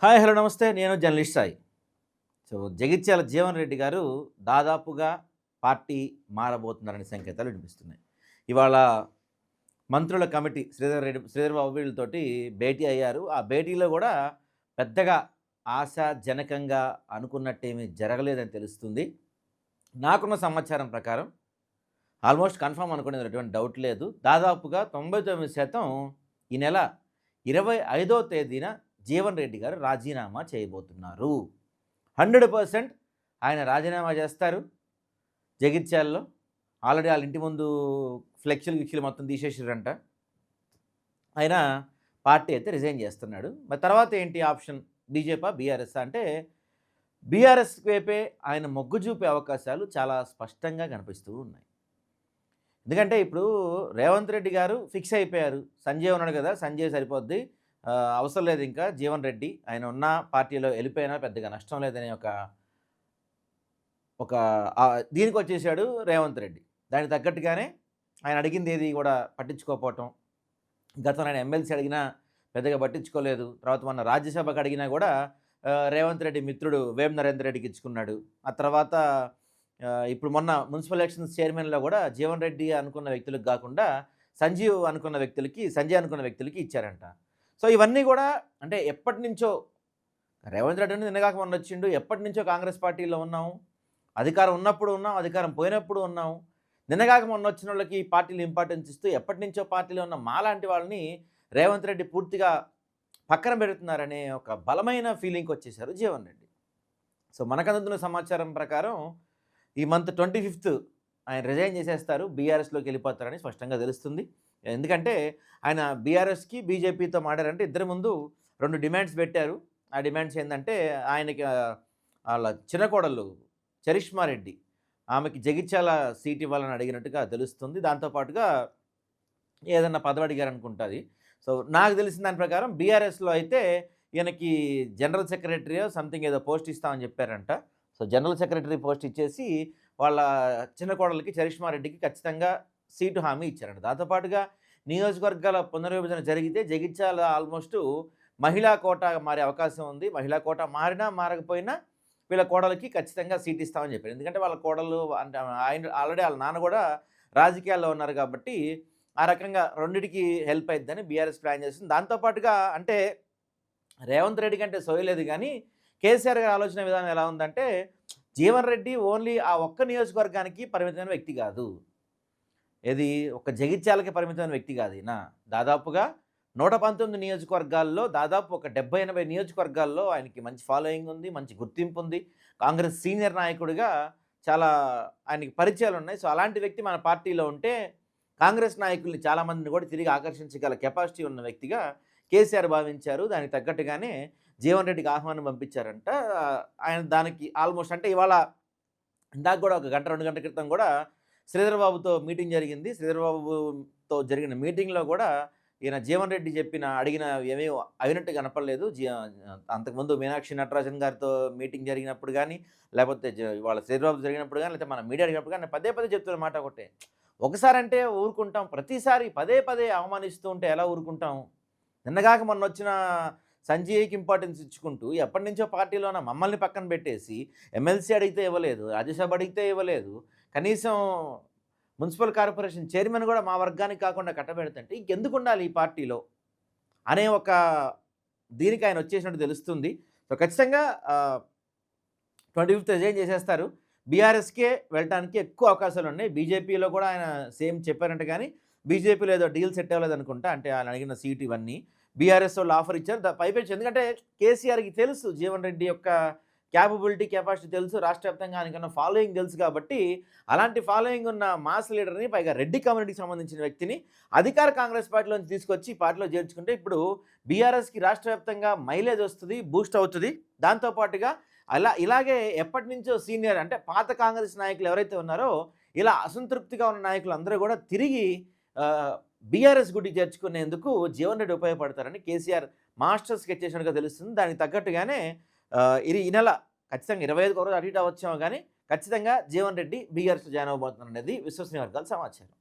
Hi hello నమస్తే. నేను journalist Sai. Jagtial Jeevan Reddy గారు దాదాపుగా పార్టీ మారబోతున్నారనే సంకేతాలు వినిపిస్తున్నాయి. ఇవాళ మంత్రుల కమిటీ శ్రీధర్ బాబు వీళ్ళతోటి భేటీ అయ్యారు. ఆ భేటీలో కూడా పెద్దగా ఆశాజనకంగా అనుకున్నట్టేమీ జరగలేదని తెలుస్తుంది. నాకున్న సమాచారం ప్రకారం ఆల్మోస్ట్ కన్ఫర్మ్ అనుకునేది ఎటువంటి డౌట్ లేదు. దాదాపుగా 99% ఈ నెల 25వ తేదీన జీవన్ రెడ్డి గారు రాజీనామా చేయబోతున్నారు. 100% ఆయన రాజీనామా చేస్తారు. జగిత్యాలలో ఆల్రెడీ వాళ్ళ ఇంటి ముందు గిక్షలు మొత్తం తీసేసారంట. ఆయన పార్టీ అయితే రిజైన్ చేస్తున్నాడు. మరి తర్వాత ఏంటి ఆప్షన్? బీజేపీ, బీఆర్ఎస్ అంటే బీఆర్ఎస్ వైపే ఆయన మొగ్గు చూపే అవకాశాలు చాలా స్పష్టంగా కనిపిస్తూ ఉన్నాయి. ఎందుకంటే ఇప్పుడు రేవంత్ రెడ్డి గారు ఫిక్స్ అయిపోయారు. సంజయ్ ఉన్నాడు కదా, సంజయ్ సరిపోద్ది, అవసరం లేదు ఇంకా జీవన్ రెడ్డి, ఆయన ఉన్న పార్టీలో వెళ్ళిపోయినా పెద్దగా నష్టం లేదనే ఒక దీనికి వచ్చేసాడు రేవంత్ రెడ్డి. దానికి తగ్గట్టుగానే ఆయన అడిగింది ఏది కూడా పట్టించుకోకపోవటం, గతంలో ఆయన ఎమ్మెల్సీ అడిగినా పెద్దగా పట్టించుకోలేదు. తర్వాత మొన్న రాజ్యసభకు అడిగినా కూడా రేవంత్ రెడ్డి మిత్రుడు వేం నరేందర్ రెడ్డికి ఇచ్చుకున్నాడు. ఆ తర్వాత ఇప్పుడు మొన్న మున్సిపల్ ఎలక్షన్స్ చైర్మన్లో కూడా జీవన్ రెడ్డి అనుకున్న వ్యక్తులకు కాకుండా సంజయ్ అనుకున్న వ్యక్తులకి ఇచ్చారంట. సో ఇవన్నీ కూడా అంటే ఎప్పటి నుంచో రేవంత్ రెడ్డి నిన్నగాక మొన్న వచ్చిండు. ఎప్పటి నుంచో కాంగ్రెస్ పార్టీలో ఉన్నాము, అధికారం ఉన్నప్పుడు ఉన్నాం, అధికారం పోయినప్పుడు ఉన్నాము. నిన్నగాక మొన్న వచ్చిన వాళ్ళకి పార్టీలు ఇంపార్టెన్స్ ఇస్తూ ఎప్పటి నుంచో పార్టీలో ఉన్న మాలాంటి వాళ్ళని రేవంత్ రెడ్డి పూర్తిగా పక్కన పెడుతున్నారనే ఒక బలమైన ఫీలింగ్కి వచ్చేసారు జీవన్ రెడ్డి. సో మనకు అందుతున్న సమాచారం ప్రకారం ఈ మంత్ 25th ఆయన రిజైన్ చేసేస్తారు, బీఆర్ఎస్లోకి వెళ్ళిపోతారని స్పష్టంగా తెలుస్తుంది. ఎందుకంటే ఆయన బీఆర్ఎస్కి బీజేపీతో మాట్లాడారంటే ఇద్దరి ముందు 2 డిమాండ్స్ పెట్టారు. ఆ డిమాండ్స్ ఏంటంటే ఆయనకి వాళ్ళ చిన్న కోడలు చరిష్మా రెడ్డి, ఆమెకి జగిత్యాల సీట్ ఇవ్వాలని అడిగినట్టుగా తెలుస్తుంది. దాంతోపాటుగా ఏదన్నా పదవి అడిగారనుకుంటుంది. సో నాకు తెలిసిన దాని ప్రకారం బీఆర్ఎస్లో అయితే ఈయనకి జనరల్ సెక్రటరీ సంథింగ్ ఏదో పోస్ట్ ఇస్తామని చెప్పారంట. సో జనరల్ సెక్రటరీ పోస్ట్ ఇచ్చేసి వాళ్ళ చిన్న కోడలికి చరిష్మా రెడ్డికి ఖచ్చితంగా సీటు హామీ ఇచ్చారంట. దాంతోపాటుగా నియోజకవర్గాల పునర్విభజన జరిగితే జగిత్యాల ఆల్మోస్ట్ మహిళా కోటా మారే అవకాశం ఉంది. మహిళా కోటా మారినా మారకపోయినా వీళ్ళ కోడలికి ఖచ్చితంగా సీట్ ఇస్తామని చెప్పారు. ఎందుకంటే వాళ్ళ కోడలు అంటే ఆయన ఆల్రెడీ వాళ్ళ నాన్న కూడా రాజకీయాల్లో ఉన్నారు కాబట్టి ఆ రకంగా రెండిటికి హెల్ప్ అయిద్దని బీఆర్ఎస్ ప్లాన్ చేస్తుంది. దాంతోపాటుగా అంటే రేవంత్ రెడ్డి కంటే సోయలేదు కానీ కేసీఆర్ గారి ఆలోచన విధానం ఎలా ఉందంటే జీవన్ రెడ్డి ఓన్లీ ఆ ఒక్క నియోజకవర్గానికి పరిమితమైన వ్యక్తి కాదు, ఇది ఒక జగిత్యాలకి పరిమితమైన వ్యక్తి కాదు. ఈయన దాదాపుగా 119 నియోజకవర్గాల్లో దాదాపు ఒక 70-80 నియోజకవర్గాల్లో ఆయనకి మంచి ఫాలోయింగ్ ఉంది, మంచి గుర్తింపు ఉంది. కాంగ్రెస్ సీనియర్ నాయకుడిగా చాలా ఆయనకి పరిచయాలు ఉన్నాయి. సో అలాంటి వ్యక్తి మన పార్టీలో ఉంటే కాంగ్రెస్ నాయకుల్ని చాలామందిని కూడా తిరిగి ఆకర్షించగల కెపాసిటీ ఉన్న వ్యక్తిగా కేసీఆర్ భావించారు. దానికి తగ్గట్టుగానే జీవన్ రెడ్డికి ఆహ్వానం పంపించారంట. ఆయన దానికి ఆల్మోస్ట్ అంటే ఇవాళ ఇందాక కూడా ఒక గంట 2 గంటల క్రితం కూడా శ్రీధర్ బాబుతో మీటింగ్ జరిగింది. శ్రీధర్ బాబుతో జరిగిన మీటింగ్లో కూడా ఈయన జీవన్ రెడ్డి అడిగిన ఏమీ అయినట్టు కనపడలేదు. అంతకుముందు మీనాక్షి నటరాజన్ గారితో మీటింగ్ జరిగినప్పుడు కానీ, లేకపోతే వాళ్ళ శ్రీధర్ బాబు జరిగినప్పుడు కానీ, లేకపోతే మన మీడియా అడిగినప్పుడు కానీ పదే చెప్తున్న మాట ఒకటే, ఒకసారంటే ఊరుకుంటాం, ప్రతిసారి పదే అవమానిస్తూ ఉంటే ఎలా ఊరుకుంటాం? నిన్నగాక మొన్న వచ్చిన సంజయ్కి ఇంపార్టెన్స్ ఇచ్చుకుంటూ ఎప్పటి నుంచో పార్టీలో ఉన్న మమ్మల్ని పక్కన పెట్టేసి ఎమ్మెల్సీ అడిగితే ఇవ్వలేదు, రాజ్యసభ అడిగితే ఇవ్వలేదు, కనీసం మున్సిపల్ కార్పొరేషన్ చైర్మన్ కూడా మా వర్గానికి కాకుండా కట్టబెడుతుంటే ఇంకెందుకు ఉండాలి ఈ పార్టీలో అనే ఒక దీనికి ఆయన వచ్చేసినట్టు తెలుస్తుంది. సో ఖచ్చితంగా 25th రిజైన్ చేసేస్తారు. బీఆర్ఎస్కే వెళ్ళడానికి ఎక్కువ అవకాశాలు ఉన్నాయి. బీజేపీలో కూడా ఆయన సేమ్ చెప్పారంటే కానీ బీజేపీలో ఏదో డీల్ సెట్ అవ్వలేదు అనుకుంటా. అంటే ఆయన అడిగిన సీటు ఇవన్నీ బీఆర్ఎస్ వాళ్ళు ఆఫర్ ఇచ్చారు. పైపెచ్చు ఎందుకంటే కేసీఆర్కి తెలుసు జీవన్ రెడ్డి యొక్క క్యాపబిలిటీ, కెపాసిటీ తెలుసు, రాష్ట్ర వ్యాప్తంగా ఆయనకన్నా ఫాలోయింగ్ తెలుసు. కాబట్టి అలాంటి ఫాలోయింగ్ ఉన్న మాస్ లీడర్ని, పైగా రెడ్డి కమ్యూనిటీకి సంబంధించిన వ్యక్తిని అధికార కాంగ్రెస్ పార్టీలోంచి తీసుకొచ్చి పార్టీలో చేర్చుకుంటే ఇప్పుడు బీఆర్ఎస్కి రాష్ట్ర వ్యాప్తంగా మైలేజ్ వస్తుంది, బూస్ట్ అవుతుంది. దాంతోపాటుగా ఇలాగే ఎప్పటి నుంచో సీనియర్ అంటే పాత కాంగ్రెస్ నాయకులు ఎవరైతే ఉన్నారో ఇలా అసంతృప్తిగా ఉన్న నాయకులు అందరూ కూడా తిరిగి బీఆర్ఎస్ గుడికి చేర్చుకునేందుకు జీవన్ రెడ్డి ఉపయోగపడతారని కేసీఆర్ మాస్టర్ స్కెచ్ చేసినట్టుగా తెలుస్తుంది. దానికి తగ్గట్టుగానే ఈ నెల ఖచ్చితంగా 25కి ఒక రోజు అటు ఇటు అవ్వచ్చేమో కానీ ఖచ్చితంగా జీవన్ రెడ్డి బీఆర్ఎస్లో జాయిన్ అవ్వబోతున్నారు అనేది విశ్వసనీయ వర్గాల సమాచారం.